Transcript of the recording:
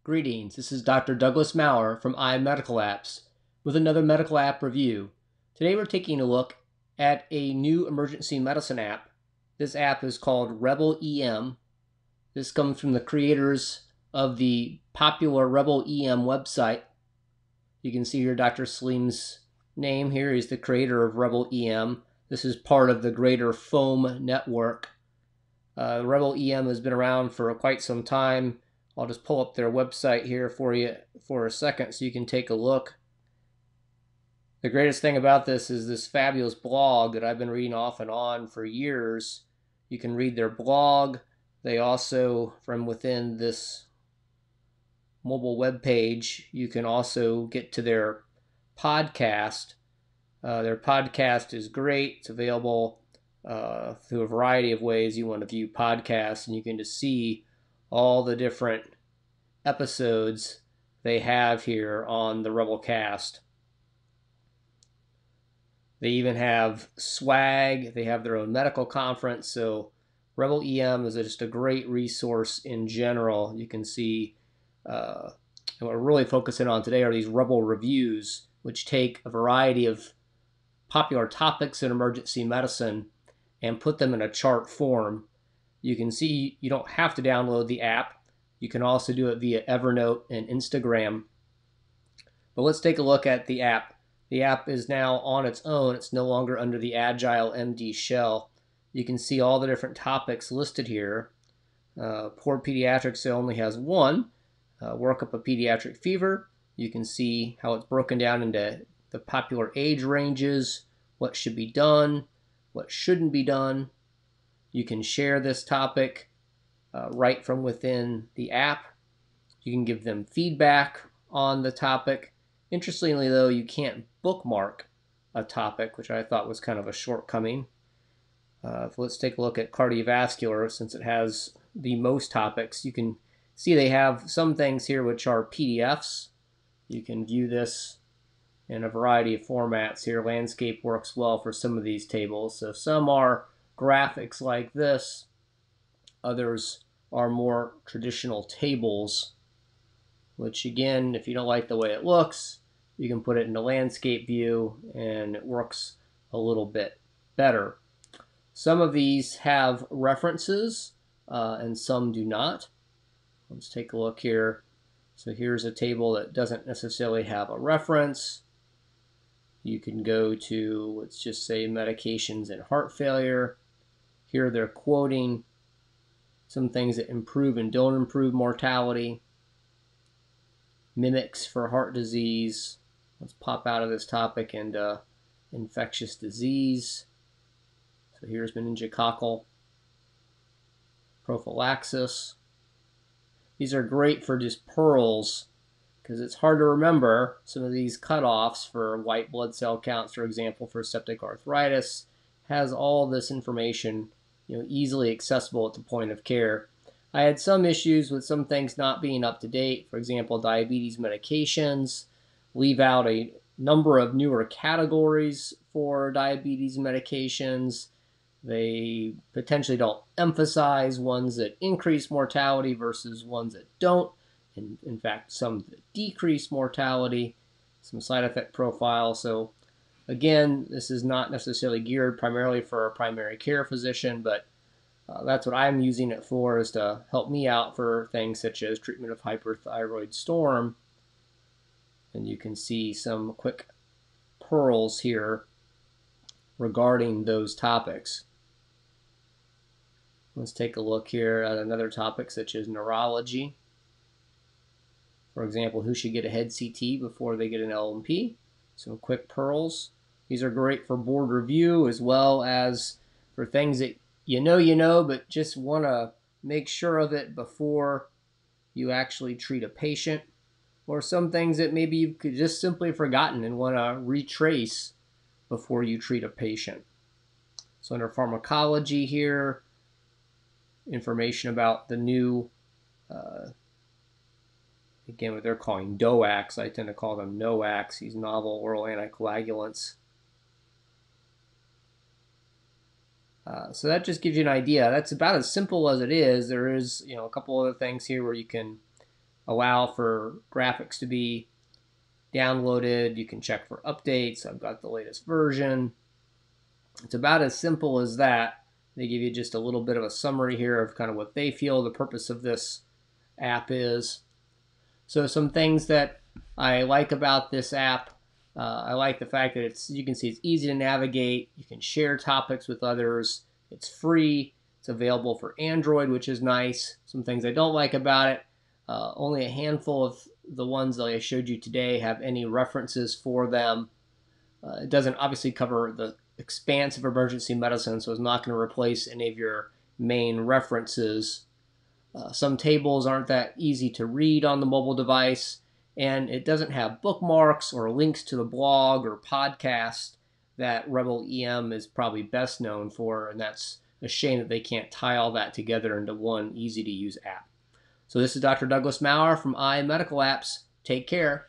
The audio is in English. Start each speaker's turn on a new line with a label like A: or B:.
A: Greetings, this is Dr. Douglas Maurer from iMedical Apps with another medical app review. Today we're taking a look at a new emergency medicine app. This app is called Rebel EM. This comes from the creators of the popular Rebel EM website. You can see here Dr. Salim's name here. He's the creator of Rebel EM. This is part of the greater Foam network. Rebel EM has been around for quite some time. I'll just pull up their website here for you for a second so you can take a look. The greatest thing about this is this fabulous blog that I've been reading off and on for years. You can read their blog. They also, from within this mobile web page, you can also get to their podcast. Their podcast is great. It's available through a variety of ways you want to view podcasts, and you can just see all the different episodes they have here on the Rebelcast. They even have swag. They have their own medical conference. So Rebel EM is just a great resource in general. You can see what we're really focusing on today are these Rebel reviews, which take a variety of popular topics in emergency medicine and put them in a chart form. You can see you don't have to download the app. You can also do it via Evernote and Instagram. But let's take a look at the app. The app is now on its own. It's no longer under the Agile MD shell. You can see all the different topics listed here. Poor Pediatrics only has one. Workup of pediatric fever. You can see how it's broken down into the popular age ranges, what should be done, what shouldn't be done. You can share this topic right from within the app. You can give them feedback on the topic. Interestingly, though, you can't bookmark a topic, which I thought was kind of a shortcoming. Let's take a look at cardiovascular, since it has the most topics. You can see they have some things here which are PDFs. You can view this in a variety of formats here. Landscape works well for some of these tables. So some are graphics like this. Others are more traditional tables, which again, if you don't like the way it looks, you can put it in a landscape view and it works a little bit better. Some of these have references and some do not. Let's take a look here. So here's a table that doesn't necessarily have a reference. You can go to, let's just say, medications and heart failure. Here they're quoting some things that improve and don't improve mortality. Mimics for heart disease. Let's pop out of this topic and infectious disease. So here's meningococcal prophylaxis. These are great for just pearls because it's hard to remember some of these cutoffs for white blood cell counts, for example, for septic arthritis. Has all this information, easily accessible at the point of care. I had some issues with some things not being up to date. For example, diabetes medications. Leave out a number of newer categories for diabetes medications. They potentially don't emphasize ones that increase mortality versus ones that don't. In fact, some that decrease mortality, some side effect profiles. So again, this is not necessarily geared primarily for a primary care physician, but that's what I'm using it for, is to help me out for things such as treatment of hyperthyroid storm. And you can see some quick pearls here regarding those topics. Let's take a look here at another topic such as neurology. For example, who should get a head CT before they get an LMP? Some quick pearls. These are great for board review as well as for things that you know, but just want to make sure of it before you actually treat a patient. Or some things that maybe you could just simply forgotten and want to retrace before you treat a patient. So under pharmacology here, information about the new again, what they're calling DOACs. I tend to call them NOACs, these novel oral anticoagulants. So that just gives you an idea. That's about as simple as it is. There is, a couple other things here where you can allow for graphics to be downloaded. You can check for updates. I've got the latest version. It's about as simple as that. They give you just a little bit of a summary here of kind of what they feel the purpose of this app is. So some things that I like about this app, I like the fact that you can see it's easy to navigate. You can share topics with others. It's free. It's available for Android, which is nice. Some things I don't like about it, only a handful of the ones that I showed you today have any references for them. It doesn't obviously cover the expanse of emergency medicine, so it's not going to replace any of your main references. Some tables aren't that easy to read on the mobile device, and it doesn't have bookmarks or links to the blog or podcast that Rebel EM is probably best known for, and that's a shame that they can't tie all that together into one easy-to-use app. So this is Dr. Douglas Maurer from iMedical Apps. Take care.